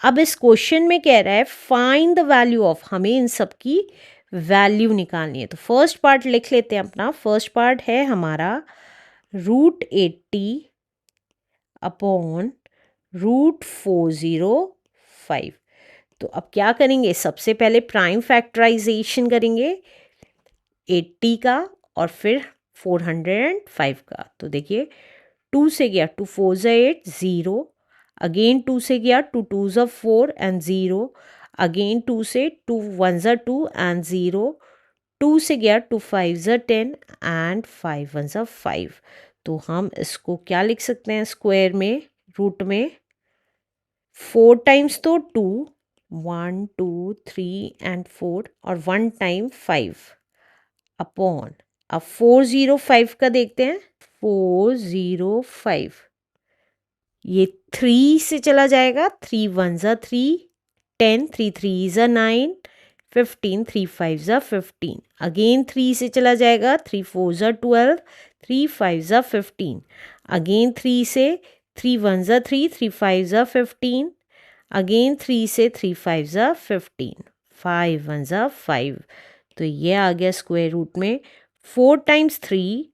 अब इस क्वेश्चन में कह रहा है फाइंड द वैल्यू ऑफ, हमें इन सब की वैल्यू निकालनी है। तो फर्स्ट पार्ट लिख लेते हैं अपना। फर्स्ट पार्ट है हमारा √80 अपॉन √405। तो अब क्या करेंगे, सबसे पहले प्राइम फैक्टराइजेशन करेंगे 80 का और फिर 405 का। तो देखिए 2 से गया 2 4 ज़ा 8 0, अगेन 2 से गया 2 2 ज़ा 4 एंड 0, अगेन 2 से 2 1 ज़ा 2 एंड 0, 2 से गया 2 5 ज़ा 10 एंड 5 1 ज़ा 5। तो हम इसको क्या लिख सकते हैं स्क्वायर में, रूट में 4 टाइम्स तो 2 1 2 3 एंड 4 और 1 टाइम 5 अपॉन, अब 405 का देखते हैं। 405 ये 3 से चला जाएगा, 3 1 ज़ा 3, 10 3 3 ज़ा 9, 15 3 5 ज़ा 15, अगेन 3 से चला जाएगा, 3 4 ज़ा 12, 3 5 ज़ा 15, अगेन 3 से 3 1 ज़ा 3, 3 5 ज़ा 15, अगेन 3 से 3 5 ज़ा 15, 5 1 ज़ा 5। तो ये आ गया स्क्वायर रूट में 4 टाइम्स 3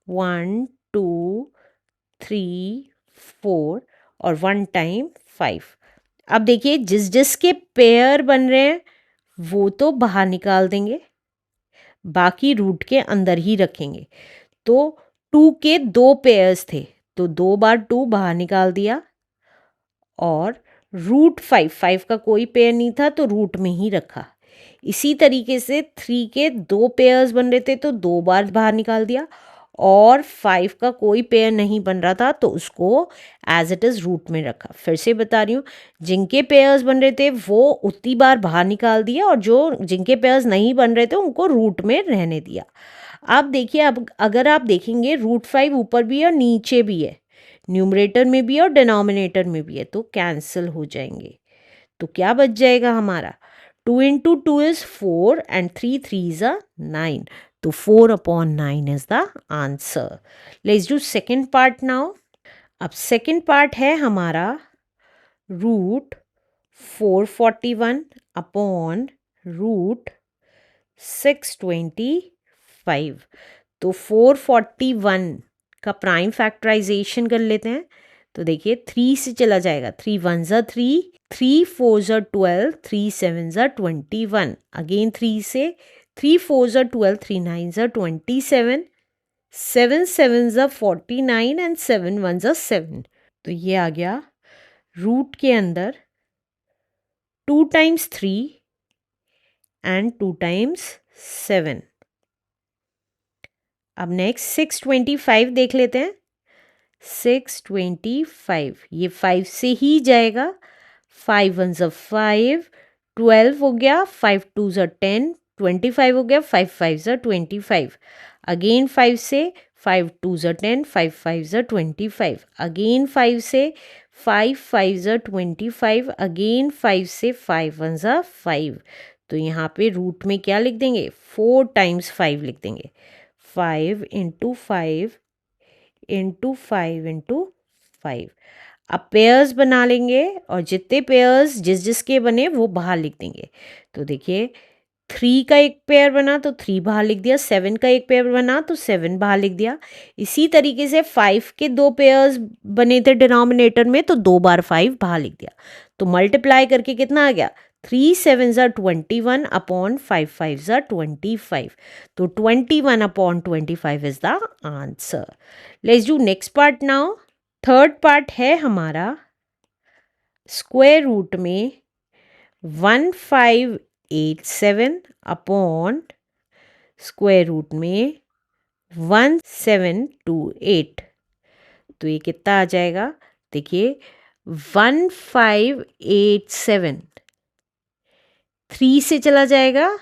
1 2 3 4 और 1 टाइम 5। अब देखिए जिस जिसके पेयर बन रहे हैं वो तो बाहर निकाल देंगे, बाकी रूट के अंदर ही रखेंगे। तो 2 के 2 पेयर्स थे तो 2 बार 2 बाहर निकाल दिया, और √5 का कोई पेयर नहीं था तो रूट में ही रखा। इसी तरीके से 3 के 2 पेयर्स बन रहे थे तो 2 बार बाहर निकाल दिया, और 5 का कोई पेयर नहीं बन रहा था तो उसको एज इट इज़ रूट में रखा। फिर से बता रही हूँ, जिनके पेयर्स बन रहे थे वो उतनी बार बाहर निकाल दिया, और जो जिनके पेयर्स नहीं बन रहे थे उनको रूट में रहने दिया। अब देखिए, अब अगर आप देखेंगे √5 ऊपर भी है और नीचे भी है, न्यूमरेटर में भी है और डिनोमिनेटर में भी है, तो कैंसिल हो जाएंगे। तो क्या बच जाएगा हमारा, 2 into 2 is 4 and 3 3s are 9. तो 4/9 is the answer. Let's do second part now. अब second part है हमारा √441 upon √625। तो 441 का प्राइम फैक्टराइजेशन कर लेते हैं। तो देखिए 3 से चला जाएगा, 3 1 ज़ा 3, 3 4 ज़ा 12, 3 7 ज़ा 21, अगेन 3 से 3 4 ज़ा 12, 3 9 ज़ा 27, 7 7 ज़ा 49 एंड 7 1 ज़ा 7। तो ये आ गया रूट के अंदर 2 टाइम्स 3 एंड 2 टाइम्स 7। अब नेक्स्ट 625 देख लेते हैं। 625 ये 5 से ही जाएगा, 5 1 ज़ा 5, 12 हो गया, 5 2 ज़ा 10, 25 हो गया, 5 5 ज़ा 25, अगेन 5 से 5 2 ज़ा 10, 5 5 ज़ा 25, अगेन 5 से 5 5 ज़ा 25, अगेन 5 से 5 1 ज़ा 5। तो यहाँ पे रूट में क्या लिख देंगे, 4 टाइम्स 5 लिख देंगे, 5 इंटू 5 इंटू 5 इंटू 5। अब पेयर्स बना लेंगे और जितने पेयर्स जिस जिसके बने वो बाहर लिख देंगे। तो देखिए 3 का एक पेयर बना तो 3 बाहर लिख दिया, 7 का एक पेयर बना तो 7 बाहर लिख दिया। इसी तरीके से 5 के 2 पेयर्स बने थे डिनोमिनेटर में तो 2 बार 5 बाहर लिख दिया। तो मल्टीप्लाई करके कितना आ गया, 3 7 ज़ा 21 अपॉन 5 5 ज़ा 25। तो 21/25 is the answer. Let's do next part now. Third part है हमारा स्क्वायर रूट में 1587 अपॉन स्क्वायर रूट में 1728। तो ये कितना आ जाएगा, देखिए 1587 3 से चला जाएगा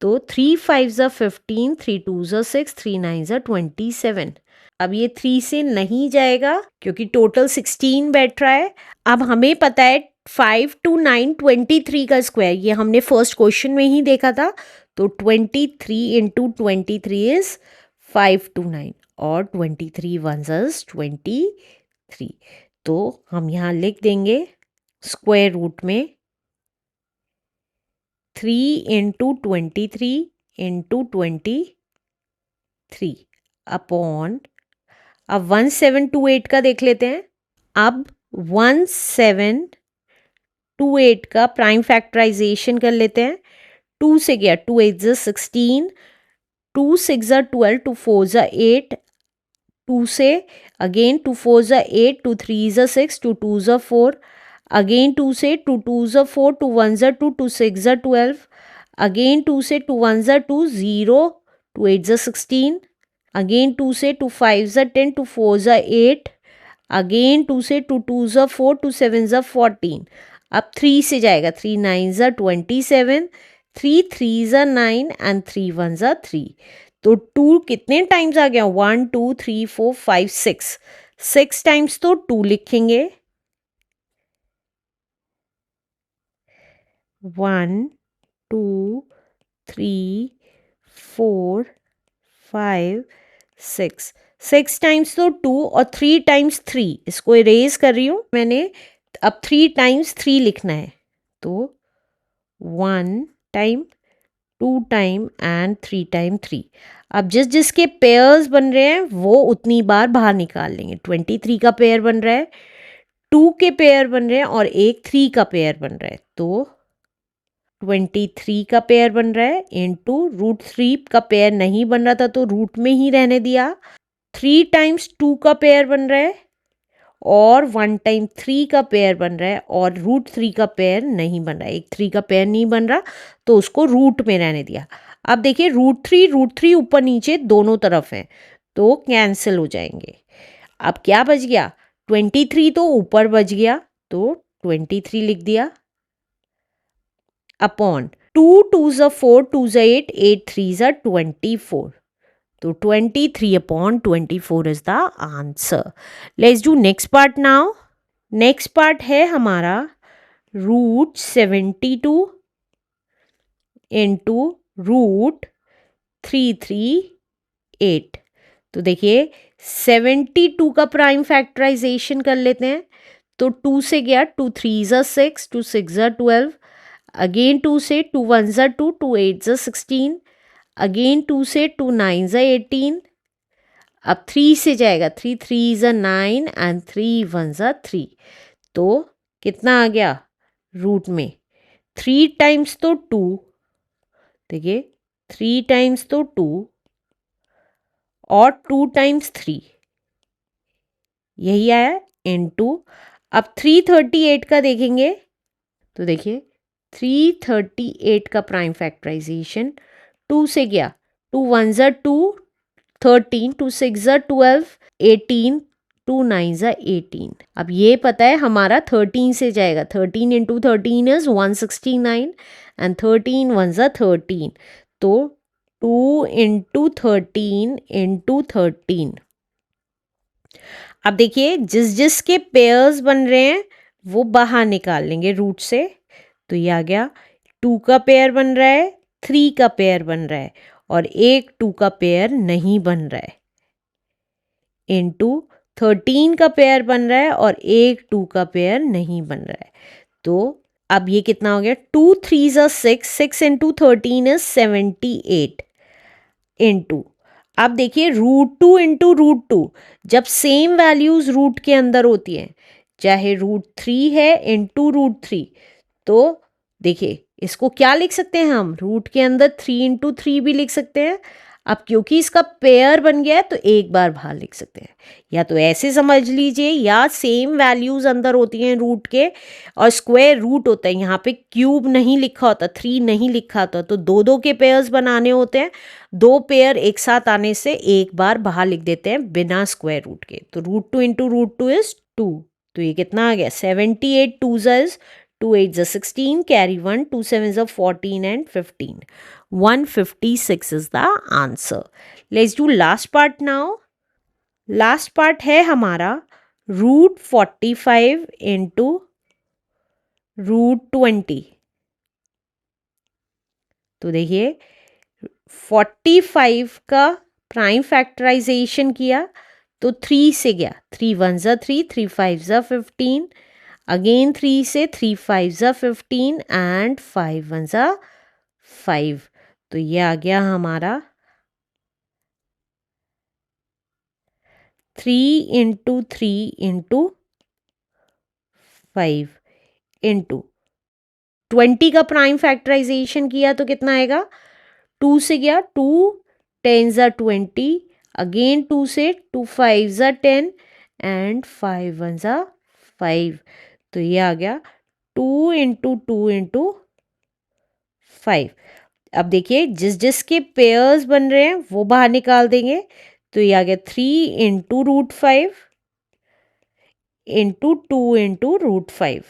तो 3 5 ज़ा 15, 3 2 ज़ा 6, 3 9 ज़ा 27। अब ये 3 से नहीं जाएगा क्योंकि टोटल 16 बैठ रहा है। अब हमें पता है 5 2 9 23 का स्क्वायर, ये हमने फर्स्ट क्वेश्चन में ही देखा था। तो 23 इंटू 23 इज 529 और 23 1 इज 23। तो हम यहाँ लिख देंगे स्क्वायर रूट में 3 इंटू 23 इंटू 23 अपॉन, अब 1728 का देख लेते हैं। अब 1728 का प्राइम फैक्टराइजेशन कर लेते हैं। 2 से गया, 2 8 16, 2 6 12, 2 4 8, 2 से अगेन 2 4 8, 2 3 6, 2 2 4, अगेन 2 से 2 2 4, 2 1 2, 2 6 12, अगेन 2 से 2 1 2 0, 2 8 16, अगेन 2 से 2 5 10, 2 4 8, अगेन 2 से 2 2 4, 2 7 14। अब 3 से जाएगा, 3 9 27, 3 3 9 एंड 3 1 3। तो 2 कितने टाइम्स आ गया, 1 2 3 4 5 6, 6 टाइम्स तो 2 लिखेंगे। 1 2 3 4 5 6, 6 टाइम्स तो 2 और 3 टाइम्स 3, इसको इरेज कर रही हूँ मैंने। अब 3 टाइम्स 3 लिखना है, तो 1 टाइम, 2 टाइम एंड 3 टाइम 3। अब जिसके पेयर्स बन रहे हैं वो उतनी बार बाहर निकाल लेंगे। 23 का पेयर बन रहा है, 2 के पेयर बन रहे हैं और एक 3 का पेयर बन रहा है, तो 23 का पेयर बन रहा है इंटू √3 का पेयर नहीं बन रहा था तो रूट में ही रहने दिया। 3 टाइम्स 2 का पेयर बन रहा है और 1 टाइम 3 का पेयर बन रहा है और √3 का पेयर नहीं बन रहा है, एक 3 का पेयर नहीं बन रहा तो उसको रूट में रहने दिया। अब देखिए √3 ऊपर नीचे दोनों तरफ है तो कैंसिल हो जाएंगे। अब क्या बच गया, 23 तो ऊपर बच गया तो 23 लिख दिया अपॉन 2 2 4, 2 8, 8 3 24। तो 23 upon 24 is the answer. Let's do next part now. Next part है हमारा √72 into √338। तो देखिए 72 का प्राइम फैक्टराइजेशन कर लेते हैं। तो 2 से गया, 2 3 6, 2 6 12, अगेन 2 से 2 1 2, 2 8 16, अगेन 2 से 2 9 18, अब 3 से जाएगा, 3 3 9 एंड 3 1 3। तो कितना आ गया रूट में, 3 टाइम्स तो 2, देखिए 3 टाइम्स तो 2 और 2 टाइम्स 3, यही आया इनटू। अब 338 का देखेंगे तो देखिए 338 का प्राइम फैक्टराइजेशन 2 से गया, 2 1 2, 13, 2 6 12, 18, 2 9 18। अब ये पता है हमारा 13 से जाएगा, 13 इंटू 13 इज 169 एंड 13 1 13। तो 2 इंटू 13 इंटू 13। अब देखिए जिसके पेयर्स बन रहे हैं वो बाहर निकाल लेंगे रूट से। तो ये आ गया 2 का पेयर बन रहा है, 3 का पेयर बन रहा है और एक 2 का पेयर नहीं बन रहा है, इंटू 13 का पेयर बन रहा है और एक 2 का पेयर नहीं बन रहा है। तो अब ये कितना हो गया, 2 3 6, 6 इंटू 13 इज 78 इंटू। अब देखिए √2 इंटू √2, जब सेम वैल्यूज रूट के अंदर होती हैं, चाहे √3 है इंटू √3, तो देखिए इसको क्या लिख सकते हैं हम, रूट के अंदर 3 इंटू 3 भी लिख सकते हैं। अब क्योंकि इसका पेयर बन गया है तो एक बार बाहर लिख सकते हैं, या तो ऐसे समझ लीजिए या सेम वैल्यूज अंदर होती हैं रूट के और स्क्वायर रूट होता है, यहाँ पे क्यूब नहीं लिखा होता, 3 नहीं लिखा होता, तो दो दो के पेयर्स बनाने होते हैं, 2 पेयर एक साथ आने से एक बार बाहर लिख देते हैं बिना स्क्वायर रूट के। तो √2 इंटू √2 इज 2। तो ये कितना आ गया, 78 2 is 2 8 16, carry 1, 2 7 14 and 15. 156 is the answer. Let's do last part now. Last part है हमारा √45 into √20। तो देखिए 45 का प्राइम फैक्टराइजेशन किया तो 3 से गया, 3 1 3, 3 5 15, अगेन 3 से 3 5 ज़ा 15 एंड 5 1 ज़ा 5। तो ये आ गया हमारा 3 इंटू 3 इंटू 5 इंटू 20 का प्राइम फैक्टराइजेशन किया तो कितना आएगा? 2 से गया 2 10 ज़ा 20, अगेन 2 से 2 5 ज़ा 10 एंड 5 1 ज़ा 5। तो ये आ गया 2 इंटू 2 इंटू 5। अब देखिए जिस जिसके पेयर्स बन रहे हैं वो बाहर निकाल देंगे। तो ये आ गया 3 into root 5 into 2 into root 5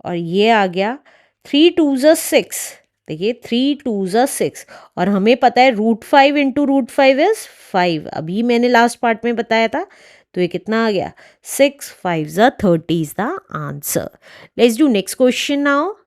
और ये आ गया 3 2 ज़ा 6। देखिए 3 2 ज़ा 6 और हमें पता है रूट 5 इंटू रूट 5 इज 5। अभी मैंने लास्ट पार्ट में बताया था। तो ये कितना आ गया? 6 5 ज़ा 30 is the answer. Let's do next question now.